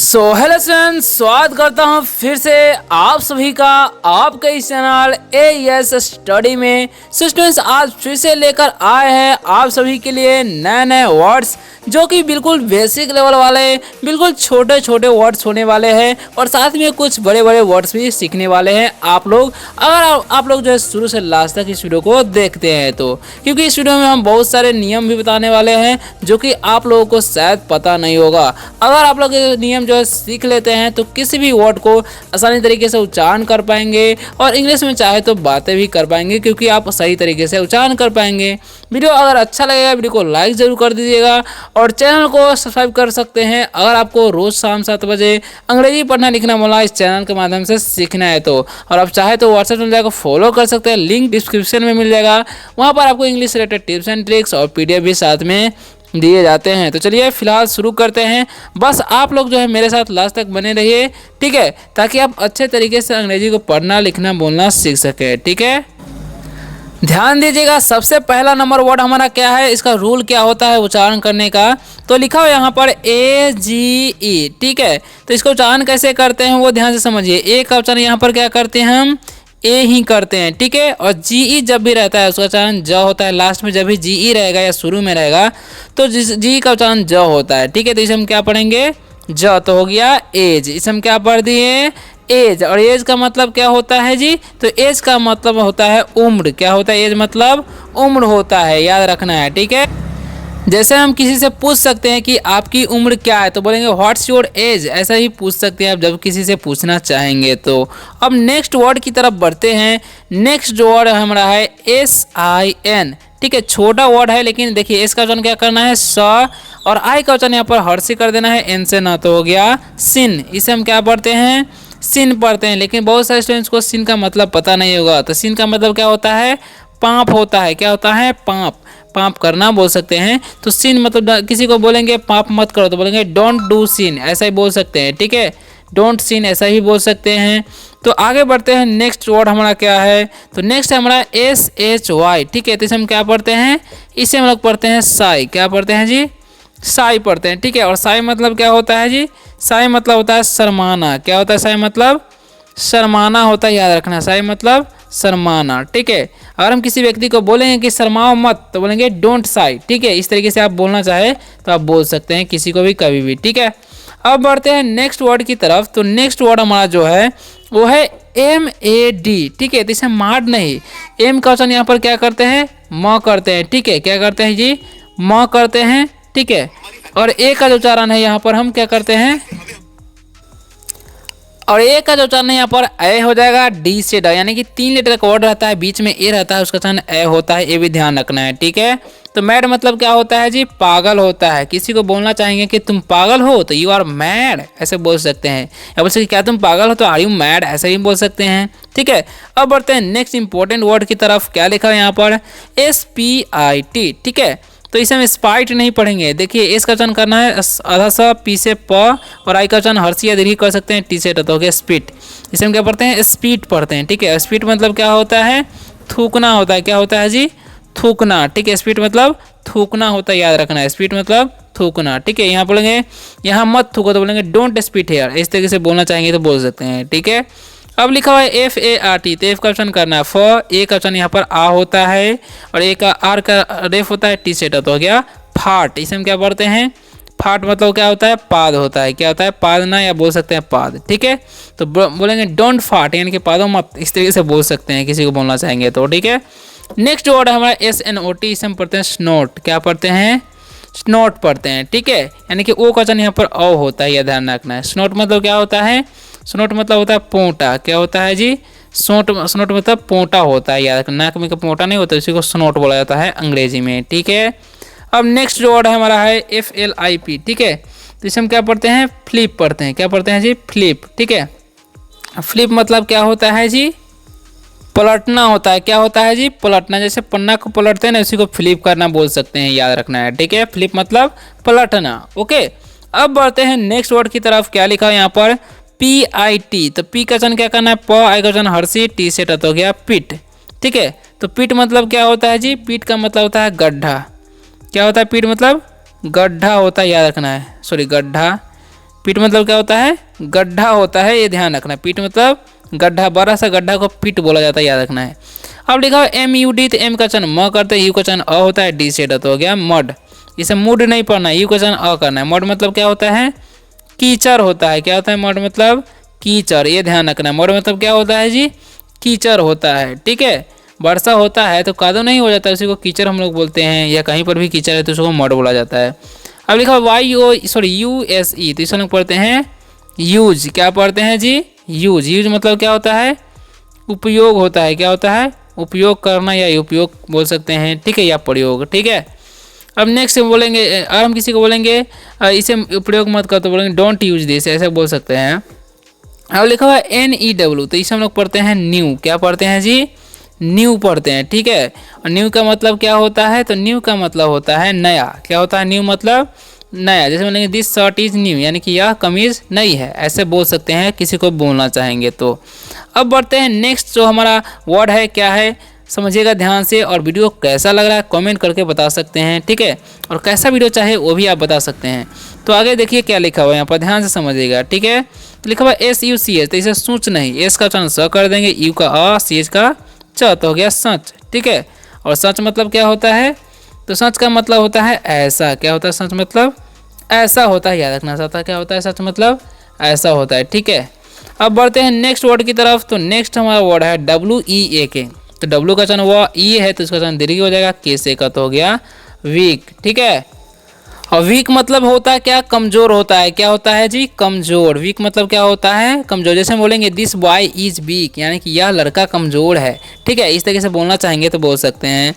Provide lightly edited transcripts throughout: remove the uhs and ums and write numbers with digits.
Hello friends, स्वागत करता हूँ फिर से आप सभी का आपके इस चैनल एएस स्टडी में। स्टूडेंट्स, आज फिर से लेकर आए हैं आप सभी के लिए नए नए वर्ड्स जो कि बिल्कुल बेसिक लेवल वाले, बिल्कुल छोटे छोटे वर्ड्स होने वाले हैं और साथ में कुछ बड़े बड़े वर्ड्स भी सीखने वाले हैं आप लोग, अगर आप लोग जो है शुरू से लास्ट तक इस वीडियो को देखते हैं तो। क्योंकि इस वीडियो में हम बहुत सारे नियम भी बताने वाले हैं जो कि आप लोगों को शायद पता नहीं होगा। अगर आप लोग ये नियम जो है सीख लेते हैं तो किसी भी वर्ड को आसानी तरीके से उच्चारण कर पाएंगे और इंग्लिश में चाहे तो बातें भी कर पाएंगे, क्योंकि आप सही तरीके से उच्चारण कर पाएंगे। वीडियो अगर अच्छा लगेगा वीडियो को लाइक जरूर कर दीजिएगा और चैनल को सब्सक्राइब कर सकते हैं अगर आपको रोज शाम 7 बजे अंग्रेजी पढ़ना लिखना बोला इस चैनल के माध्यम से सीखना है तो। और आप चाहे तो व्हाट्सएप में जाकर फॉलो कर सकते हैं, लिंक डिस्क्रिप्शन में मिल जाएगा। वहाँ पर आपको English related tips and tricks और पीडीएफ भी साथ में दिए जाते हैं। तो चलिए फिलहाल शुरू करते हैं। बस आप लोग जो है मेरे साथ लास्ट तक बने रहिए, ठीक है, ताकि आप अच्छे तरीके से अंग्रेजी को पढ़ना लिखना बोलना सीख सके। ठीक है, ध्यान दीजिएगा। सबसे पहला नंबर वर्ड हमारा क्या है, इसका रूल क्या होता है उच्चारण करने का, तो लिखा हो यहाँ पर AGE। ठीक है, तो इसका उच्चारण कैसे करते हैं वो ध्यान से समझिए। ए का उच्चारण यहाँ पर क्या करते हैं हम, ए ही करते हैं। ठीक है, और जीई जब भी रहता है उसका उच्चारण ज होता है। लास्ट में जब भी जीई रहेगा या शुरू में रहेगा तो जी का उच्चारण ज होता है। ठीक है, तो इसे हम क्या पढ़ेंगे, ज तो हो गया एज। इसे हम क्या पढ़ दिए, एज। और एज का मतलब क्या होता है जी, तो एज का मतलब होता है उम्र। क्या होता है, एज मतलब उम्र होता है, याद रखना है। ठीक है, जैसे हम किसी से पूछ सकते हैं कि आपकी उम्र क्या है तो बोलेंगे व्हाट्स योर एज, ऐसा ही पूछ सकते हैं आप जब किसी से पूछना चाहेंगे तो। अब नेक्स्ट वर्ड की तरफ बढ़ते हैं। नेक्स्ट वर्ड हमारा है SIN। ठीक है, छोटा वर्ड है लेकिन देखिए एस का वचन क्या करना है स, और आई का वचन यहाँ पर हर से कर देना है, एन से ना, तो हो गया सिन। इसे हम क्या पढ़ते हैं, सिन पढ़ते हैं। लेकिन बहुत सारे स्टूडेंट्स को सिन का मतलब पता नहीं होगा। तो सिन का मतलब क्या होता है, पाप होता है। क्या होता है, पाप, पाप करना बोल सकते हैं। तो सिन मतलब किसी को बोलेंगे पाप मत करो तो बोलेंगे डोंट डू सिन, ऐसा ही बोल सकते हैं। ठीक है, डोंट सिन ऐसा ही बोल सकते हैं। तो आगे बढ़ते हैं। नेक्स्ट वर्ड हमारा क्या है, तो नेक्स्ट है हमारा SHY। ठीक है, तो इसे हम क्या पढ़ते हैं, इसे हम लोग पढ़ते हैं साई। क्या पढ़ते हैं जी, साई पढ़ते हैं। ठीक है, और साई मतलब क्या होता है जी, साई मतलब होता है शर्माना। क्या होता है, साई मतलब शर्माना होता है, याद रखना, साई मतलब शर्माना। ठीक है, अगर हम किसी व्यक्ति को बोलेंगे कि शर्माओ मत तो बोलेंगे डोंट साई। ठीक है, इस तरीके से आप बोलना चाहे तो आप बोल सकते हैं किसी को भी कभी भी। ठीक है, अब बढ़ते हैं नेक्स्ट वर्ड की तरफ। तो नेक्स्ट वर्ड हमारा जो है वो है MAD। ठीक है, तो इसे माड नहीं, एम का वचन यहाँ पर क्या करते हैं, म करते हैं। ठीक है, क्या करते हैं जी, म करते हैं। ठीक है, और ए का जो उच्चारण है यहाँ पर हम क्या करते हैं, और ए का जो उच्चारण यहाँ पर ए हो जाएगा डी से ड, यानी कि 3 लेटर का वर्ड रहता है, बीच में ए रहता है, उसका उच्चारण ए होता है, ये भी ध्यान रखना है। ठीक है, तो मैड मतलब क्या होता है जी, पागल होता है। किसी को बोलना चाहेंगे कि तुम पागल हो तो यू आर मैड, ऐसे बोल सकते हैं। या बोल सकते क्या तुम पागल हो तो आर यू मैड, ऐसे ही बोल सकते हैं। ठीक है, अब बढ़ते हैं नेक्स्ट इंपॉर्टेंट वर्ड की तरफ। क्या लिखा है यहाँ पर, SPIT। ठीक है, तो इसे हम स्पाइट नहीं पढ़ेंगे। देखिए एस का वचन करना है आधा सा, पी से प, और आई का वचन हर्षी या दीर्घ कर सकते हैं, टी से ट, तो हो गया स्पीट। इसे हम क्या पढ़ते हैं, स्पीट पढ़ते हैं। ठीक है, स्पीट मतलब क्या होता है, थूकना होता है। क्या होता है जी, थूकना। ठीक है, स्पीट मतलब थूकना होता है, याद रखना है, स्पीट मतलब थूकना। ठीक है, यहाँ बोलेंगे यहाँ मत थूको तो बोलेंगे डोंट स्पीट हेयर, इस तरीके से बोलना चाहेंगे तो बोल सकते हैं। ठीक है, अब लिखा हुआ है FART, तो एफ का ऑप्शन करना है फ, ए का ऑप्शन यहाँ पर आ होता है, और ए का आर का रेफ होता है, टी सेट तो हो गया फाट। इसे हम क्या पढ़ते हैं, फाट मतलब क्या होता है, पाद होता है। क्या होता है, पादना, या बोल सकते हैं पाद। ठीक है, तो बोलेंगे डोंट फाट, यानी कि पादो मत, इस तरीके से बोल सकते हैं किसी को बोलना चाहेंगे तो। ठीक है, नेक्स्ट वर्ड है हमारा SNOT। इसे हम पढ़ते हैं स्नोट। क्या पढ़ते हैं, स्नोट पढ़ते हैं। ठीक है, यानी कि ओ का वचन यहाँ पर औ होता है, यह ध्यान रखना है। स्नोट मतलब क्या होता है, स्नोट मतलब होता है पोंटा। क्या होता है जी, स्नोट मतलब पोंटा होता है, याद रखना, नाक में का पोंटा नहीं होता, इसी को स्नोट बोला जाता है अंग्रेजी में। ठीक है, अब नेक्स्ट वर्ड हमारा है FLIP। ठीक है, तो इसे हम क्या पढ़ते हैं, फ्लिप पढ़ते हैं। क्या पढ़ते हैं जी, फ्लिप। ठीक है, फ्लिप मतलब क्या होता है जी, पलटना होता है। क्या होता है जी, पलटना, जैसे पन्ना को पलटते हैं ना उसी को फ्लिप करना बोल सकते हैं, याद रखना है। ठीक है, फ्लिप मतलब पलटना। ओके, अब बढ़ते हैं नेक्स्ट वर्ड की तरफ। क्या लिखा है यहाँ पर, PIT। तो पी का वचन क्या करना है, प, आई का वचन हर्षी, टी से ट, हो गया पिट। ठीक है, तो पिट मतलब क्या होता है जी, पीठ का मतलब होता है गड्ढा। क्या होता है, पीठ मतलब गड्ढा होता है, याद रखना है, सॉरी गड्ढा। पिट मतलब क्या होता है, गड्ढा होता है, ये ध्यान रखना है। पिट मतलब गड्ढा, बड़ा सा गड्ढा को पिट बोला जाता है, याद रखना है। अब लिखा है MUD, तो M का चन म करते हैं, U का चन अ होता है, D से तो हो गया मड। इसे मूड नहीं पढ़ना है, U का चन अ करना है। मड मतलब क्या होता है, कीचड़ होता है। क्या होता है मड मतलब, कीचड़, ये ध्यान रखना है। मड मतलब क्या होता है जी, कीचड़ होता है, ठीक है। वर्षा होता है तो कादो नहीं हो जाता है, उसी को कीचड़ हम लोग बोलते हैं, या कहीं पर भी कीचड़ है तो उसको मड बोला जाता है। अब लिखा USE, तो इसे लोग पढ़ते हैं यूज। क्या पढ़ते हैं जी, यूज। यूज मतलब क्या होता है, उपयोग होता है। क्या होता है, उपयोग करना, या उपयोग बोल सकते हैं, ठीक है, या प्रयोग, ठीक है। अब नेक्स्ट बोलेंगे, और हम किसी को बोलेंगे इसे प्रयोग मत कर, तो बोलेंगे डोंट यूज दिस, ऐसे बोल सकते हैं। अब लिखा हुआ है NEW, तो इसे हम लोग पढ़ते हैं न्यू। क्या पढ़ते हैं जी, न्यू पढ़ते हैं, ठीक है। और न्यू का मतलब क्या होता है, तो न्यू का मतलब होता है नया। क्या होता है न्यू मतलब नया। जैसे बोलेंगे दिस शर्ट इज न्यू, यानी कि यह कमीज नई है, ऐसे बोल सकते हैं किसी को बोलना चाहेंगे तो। अब बढ़ते हैं नेक्स्ट, जो हमारा वर्ड है क्या है, समझिएगा ध्यान से। और वीडियो कैसा लग रहा है कमेंट करके बता सकते हैं, ठीक है। और कैसा वीडियो चाहे वो भी आप बता सकते हैं। तो आगे देखिए क्या लिखा हुआ है यहाँ पर, ध्यान से समझिएगा, ठीक है। तो लिखा हुआ SUCH, तो इसे सूच नहीं, एस का उच्चारण स कर देंगे, यू का अ, CH का च, तो हो गया सच, ठीक है। और सच मतलब क्या होता है, तो सच का मतलब होता है ऐसा। क्या होता है सच मतलब, ऐसा होता है, याद रखना। सच क्या होता है, सच मतलब ऐसा होता है, ठीक है। अब बढ़ते हैं नेक्स्ट वर्ड की तरफ। तो नेक्स्ट हमारा वर्ड है WEAK, तो W का चन वो ई है, तो इसका चन दीर्घ हो जाएगा, के से का तो हो गया वीक, ठीक है। और वीक मतलब होता है क्या, कमजोर होता है। क्या होता है जी, कमजोर। वीक मतलब क्या होता है, कमजोर। जैसे हम बोलेंगे दिस बॉय इज वीक, यानी कि यह लड़का कमजोर है, ठीक है। इस तरीके से बोलना चाहेंगे तो बोल सकते हैं।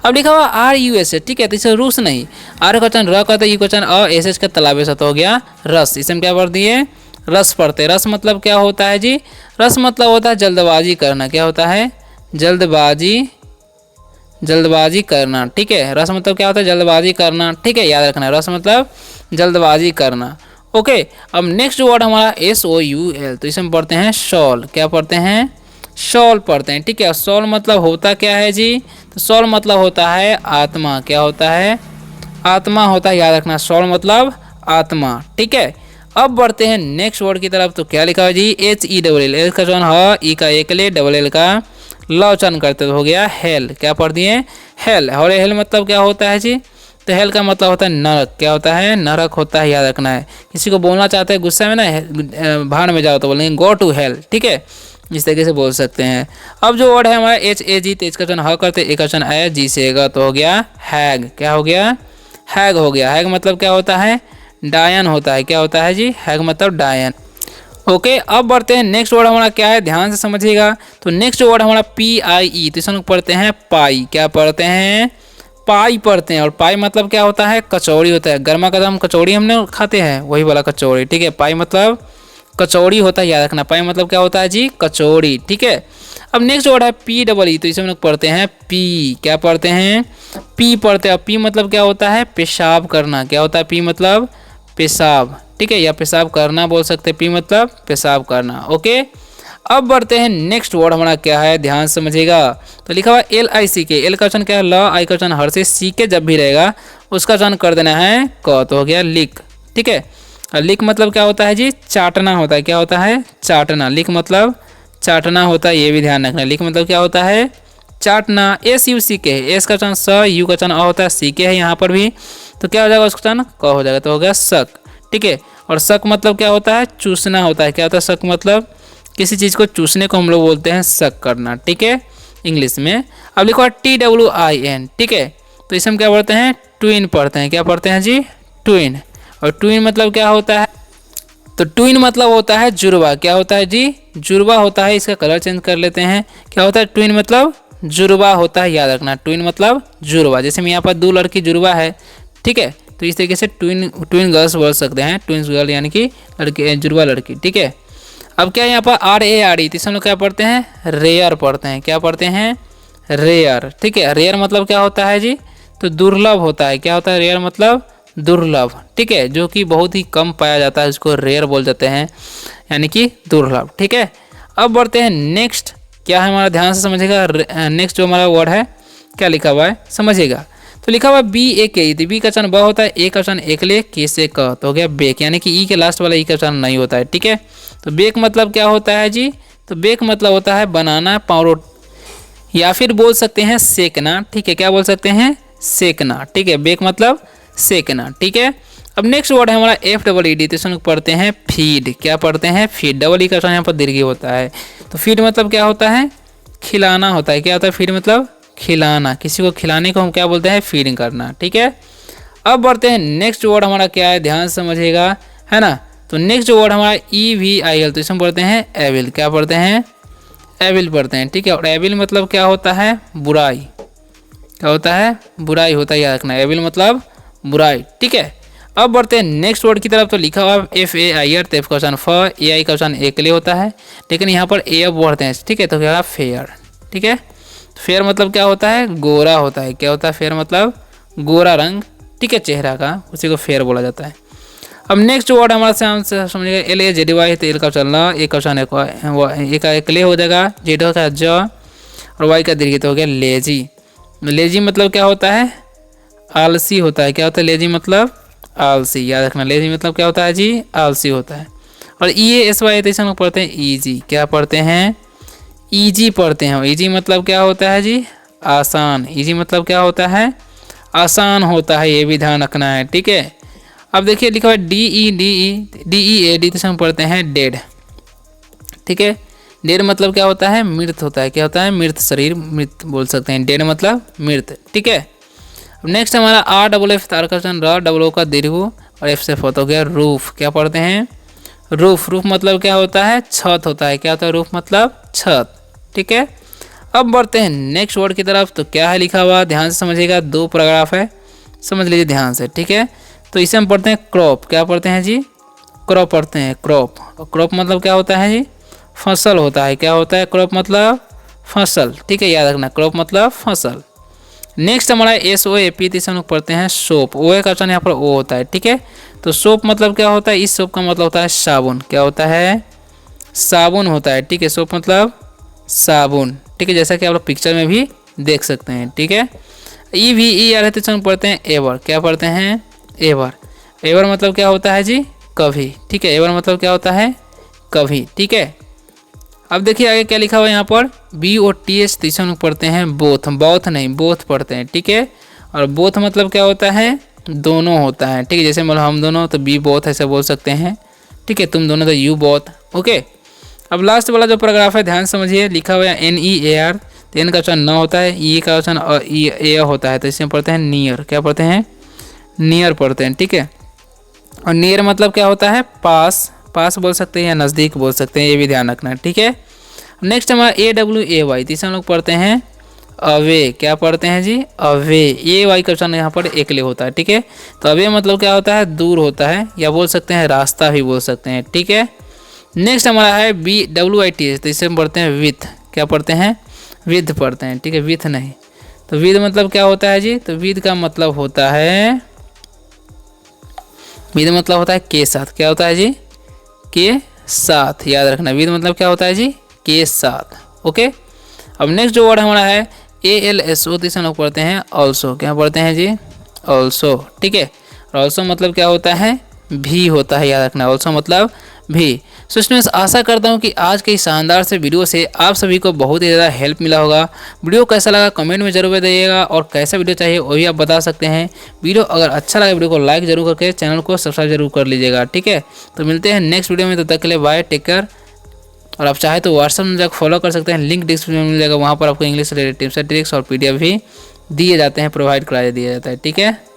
अब लिखा हुआ RUS, ठीक है, तो इसे रूस नहीं, आर का चन र कहते हैं, यू का चन अ, एस का तलाबे से तो हो गया रस। इसे हम क्या पढ़ दिए, रस पढ़ते। रस मतलब क्या होता है जी, रस मतलब होता है जल्दबाजी करना। क्या होता है, जल्दबाजी करना, ठीक है। रस मतलब क्या होता है, जल्दबाजी करना, ठीक है, याद रखना। रस मतलब जल्दबाजी करना, ओके। अब नेक्स्ट वर्ड हमारा SOUL, तो इसे हम पढ़ते हैं शॉल। क्या पढ़ते हैं, शॉल पढ़ते हैं, ठीक है। शॉल मतलब होता क्या है जी, तो शॉल मतलब होता है आत्मा। क्या होता है, आत्मा होता है, याद रखना। शॉल मतलब आत्मा, ठीक है। अब बढ़ते हैं नेक्स्ट वर्ड की तरफ। तो क्या लिखा है जी, HELL, एल का चौन ह, ई का एक ले, डबल एल का ल उच्चारण करते तो हो गया हेल। क्या पढ़ दिए, हेल। और हेल मतलब क्या होता है जी, तो हेल का मतलब होता है नरक। क्या होता है, नरक होता है, याद रखना है। किसी को बोलना चाहते हैं गुस्से में ना, भाड़ में जाओ, तो बोलेंगे गो टू हेल, ठीक है। इस तरीके से बोल सकते हैं। अब जो वर्ड है हमारा HAG, तो इसका चन ह करते, एक चन है, जी से गा तो हो गया हैग। क्या हो गया, हैग हो गया। हैग मतलब क्या होता है, डायन होता है। क्या होता है जी, हैग मतलब डायन, ओके। अब बढ़ते हैं नेक्स्ट वर्ड हमारा क्या है, ध्यान से समझिएगा। तो नेक्स्ट वर्ड हमारा PIE, तो इसे हम पढ़ते हैं पाई। क्या पढ़ते हैं, पाई पढ़ते हैं। और पाई मतलब क्या होता है, कचौड़ी होता है। गर्मा गर्म कचौड़ी हमने खाते हैं, वही वाला कचौड़ी, ठीक है। पाई मतलब कचौड़ी होता है, याद रखना। पाई मतलब क्या होता है जी, कचौड़ी, ठीक है। अब नेक्स्ट वर्ड है PEE, तो इसे हम लोग पढ़ते हैं पी। क्या पढ़ते हैं, पी पढ़ते हैं। पी मतलब क्या होता है, पेशाब करना। क्या होता है, पी मतलब पेशाब, ठीक है, या पेशाब करना बोल सकते हैं। पी मतलब पेशाब करना, ओके। अब बढ़ते हैं नेक्स्ट वर्ड हमारा क्या है, ध्यान से समझिएगा। तो लिखा हुआ LICK, एल का वचन क्या है, ल, आई का वचन हर से, सी के जब भी रहेगा उसका वचन कर देना है क, तो हो गया लिक, ठीक है। लिक मतलब क्या होता है जी, चाटना होता है। क्या होता है, चाटना। लिक मतलब चाटना होता है, ये भी ध्यान रखना। लिक मतलब क्या होता है, चाटना। SUCK, एस का वचन स, यू का वचन अ होता है, सी के है यहाँ पर भी, तो क्या हो जाएगा उसका वचन क हो जाएगा, तो हो गया शक, ठीक है। और शक मतलब क्या होता है, चूसना होता है। क्या होता है शक मतलब, किसी चीज़ को चूसने को हम लोग बोलते हैं शक करना, ठीक है, इंग्लिश में। अब लिखो TWIN, ठीक है, तो इसे हम क्या पढ़ते हैं, ट्विन पढ़ते हैं। क्या पढ़ते हैं जी, ट्विन। और ट्विन मतलब क्या होता है, तो ट्विन मतलब होता है जुड़वा। क्या होता है जी, जुड़वा होता है। इसका कलर चेंज कर लेते हैं। क्या होता है, ट्विन मतलब जुड़वा होता है, याद रखना। ट्विन मतलब जुड़वा। जैसे मैं यहाँ पर 2 लड़की जुड़वा है, ठीक है, तो इस तरीके से ट्विन गर्ल्स बोल सकते हैं। ट्विन्स गर्ल यानी कि लड़की, जुड़वा लड़की, ठीक है। अब क्या यहाँ पर RARE, तो हम लोग क्या पढ़ते हैं, रेयर पढ़ते हैं। क्या पढ़ते हैं, रेयर, ठीक है। रेयर मतलब क्या होता है जी, तो दुर्लभ होता है। क्या होता है, रेयर मतलब दुर्लभ, ठीक है, जो कि बहुत ही कम पाया जाता है, उसको रेयर बोल जाते हैं, यानी कि दुर्लभ, ठीक है। अब बढ़ते हैं नेक्स्ट, क्या है हमारा, ध्यान से समझिएगा। नेक्स्ट जो हमारा वर्ड है क्या लिखा हुआ है समझिएगा। तो लिखा हुआ बी ए के, तो बी का उच्चारण ब होता है, ए का उच्चारण एकले, के से क, तो हो गया बेक, यानी कि ई के लास्ट वाला ई का उच्चारण नहीं होता है। ठीक है, तो बेक मतलब क्या होता है जी, तो बेक मतलब होता है बनाना, पाउरोट, या फिर बोल सकते हैं सेकना। ठीक है, क्या बोल सकते हैं, सेकना। ठीक है, बेक मतलब सेकना। ठीक है, अब नेक्स्ट वर्ड है हमारा एफ डबल ई डी, तो इसमें पढ़ते हैं फीड। क्या पढ़ते हैं, फीड। डबल ई का उच्चारण यहाँ पर दीर्घ होता है, तो फीड मतलब क्या होता है, खिलाना होता है। क्या होता है, फीड मतलब खिलाना, किसी को खिलाने को हम क्या बोलते हैं, फीडिंग करना। ठीक है, अब बढ़ते हैं नेक्स्ट वर्ड हमारा क्या है, ध्यान से समझिएगा, है ना। तो नेक्स्ट वर्ड हमारा ई वी आई एल, तो इसमें पढ़ते हैं एविल। क्या पढ़ते हैं, एविल पढ़ते हैं। ठीक है, और एविल मतलब क्या होता है, बुराई। क्या होता है, बुराई होता है, याद रखना, एविल मतलब बुराई। ठीक है, अब बढ़ते हैं नेक्स्ट वर्ड की तरफ, तो लिखा हुआ एफ ए आई आर, तो एफ का उच्चारण फ, ए आई का उच्चारण एकले होता है, लेकिन यहाँ पर ए अब बढ़ते हैं। ठीक है, तो क्या फेयर। ठीक है, फेयर मतलब क्या होता है, गोरा होता है। क्या होता है, फेयर मतलब गोरा रंग। ठीक है, चेहरा का, उसी को फेयर बोला जाता है। अब नेक्स्ट वर्ड हमारा से समझिएगा एल ए जेड वाई, तो एल का उच्चारण ल, ए का उच्चारण ए का एकले हो जाएगा, जेड का ज, और वाई का दीर्घ, तो हो गया लेजी। लेजी मतलब क्या होता है, आलसी होता है। क्या होता है, लेजी मतलब आलसी, याद रखना, लेजी मतलब क्या होता है जी, आलसी होता है। और ई ए एस वाई, तो इसमें पढ़ते हैं ईजी। क्या पढ़ते हैं, ईजी पढ़ते हैं। ईजी मतलब क्या होता है जी, आसान। ईजी मतलब क्या होता है, आसान होता है, ये भी ध्यान रखना है। ठीक है, अब देखिए लिखा हुआ है डी ई ए डी, तो इसमें पढ़ते हैं डेड। ठीक है, डेड मतलब क्या होता है, मृत होता है। क्या होता है, मृत शरीर, मृत बोल सकते हैं, डेड मतलब मृत। ठीक है, नेक्स्ट हमारा आर डबल एफ, तार का उच्चारण र, डबल ओ का दीर्घ, और एफ से फत हो गया रूफ। क्या पढ़ते हैं, रूफ। रूफ मतलब क्या होता है, छत होता है। क्या होता है, रूफ मतलब छत। ठीक है, अब बढ़ते हैं नेक्स्ट वर्ड की तरफ, तो क्या है लिखा हुआ, ध्यान से समझिएगा, दो पैराग्राफ है, समझ लीजिए ध्यान से। ठीक है, तो इसे हम पढ़ते हैं क्रॉप। क्या पढ़ते हैं जी, क्रॉप पढ़ते हैं, क्रॉप। और क्रॉप मतलब क्या होता है जी, फसल होता है। क्या होता है, क्रॉप मतलब फसल। ठीक है, याद रखना, क्रॉप मतलब फसल। नेक्स्ट हमारा एस ओ ए पी, तीसरा हम लोग पढ़ते हैं सोप। ओ ए का उच्चारण यहाँ पर ओ होता है। ठीक है, तो सोप मतलब क्या होता है, इस सोप का मतलब होता है साबुन। क्या होता है, साबुन होता है। ठीक है, सोप मतलब साबुन। ठीक है, जैसा कि आप लोग पिक्चर में भी देख सकते हैं। ठीक है, ई वी ई आर है, तो हम पढ़ते हैं एवर। क्या पढ़ते हैं, एवर। एवर मतलब क्या होता है जी, कभी। ठीक है, एवर मतलब क्या होता है, कभी। ठीक है, अब देखिए आगे क्या लिखा हुआ है यहाँ पर, बी ओ टी एच, तीसरा हम लोग पढ़ते हैं बोथ। बौथ नहीं, बोथ पढ़ते हैं। ठीक है, और बोथ मतलब क्या होता है, दोनों होता है। ठीक है, जैसे मतलब हम दोनों, तो बी बोथ ऐसे बोल सकते हैं। ठीक है, तुम दोनों, तो यू बोथ। ओके, अब लास्ट वाला जो पैराग्राफ है ध्यान समझिए, लिखा हुआ है एन ई ए आर, तो एन का उच्चारण न होता है, ई का उच्चारण ए होता है, तो इसमें पढ़ते हैं नियर। क्या पढ़ते हैं, नियर पढ़ते हैं। ठीक है, और नियर मतलब क्या होता है, पास। पास बोल सकते हैं या नज़दीक बोल सकते हैं, ये भी ध्यान रखना है। ठीक है, नेक्स्ट हमारा ए डब्ल्यू ए वाई, तीसरा हम लोग पढ़ते हैं अवे। क्या पढ़ते हैं जी, अवे। ए वाई का उच्चारण यहाँ पर एकले होता है। ठीक है, तो अवे मतलब क्या होता है, दूर होता है, या बोल सकते हैं रास्ता भी बोल सकते हैं। ठीक है, नेक्स्ट हमारा है B W I T H, तो इससे हम पढ़ते हैं विथ। क्या पढ़ते हैं, विथ पढ़ते हैं। ठीक है, विथ नहीं, तो विथ मतलब क्या होता है जी, तो विथ का मतलब होता है, विथ मतलब होता है के साथ। क्या होता है जी, के साथ, याद रखना, विथ मतलब क्या होता है जी, के साथ। ओके, अब नेक्स्ट जो वर्ड हमारा है ए एल एस ओ, तीसरा लोग पढ़ते हैं ऑल्सो। क्या पढ़ते हैं जी, ऑल्सो। ठीक है, और ऑल्सो मतलब क्या होता है, भी होता है, याद रखना, ऑल्सो मतलब भी। सो स्टूडेंट्स, आशा करता हूँ कि आज के इस शानदार से वीडियो से आप सभी को बहुत ही ज़्यादा हेल्प मिला होगा। वीडियो कैसा लगा कमेंट में जरूर बताइएगा, और कैसा वीडियो चाहिए वो भी आप बता सकते हैं। वीडियो अगर अच्छा लगा वीडियो को लाइक जरूर करके चैनल को सब्सक्राइब जरूर कर लीजिएगा। ठीक है, तो मिलते हैं नेक्स्ट वीडियो में, तब तक के लिए बाय, टेक केयर। और आप चाहे तो व्हाट्सएप में जाकर फॉलो कर सकते हैं, लिंक डिस्क्रिप्शन में मिल जाएगा, वहाँ पर आपको इंग्लिश से रिलेटेड टिप्स एंड ट्रिक्स और PDF भी दिए जाते हैं, प्रोवाइड कराया दिया जाता है। ठीक है।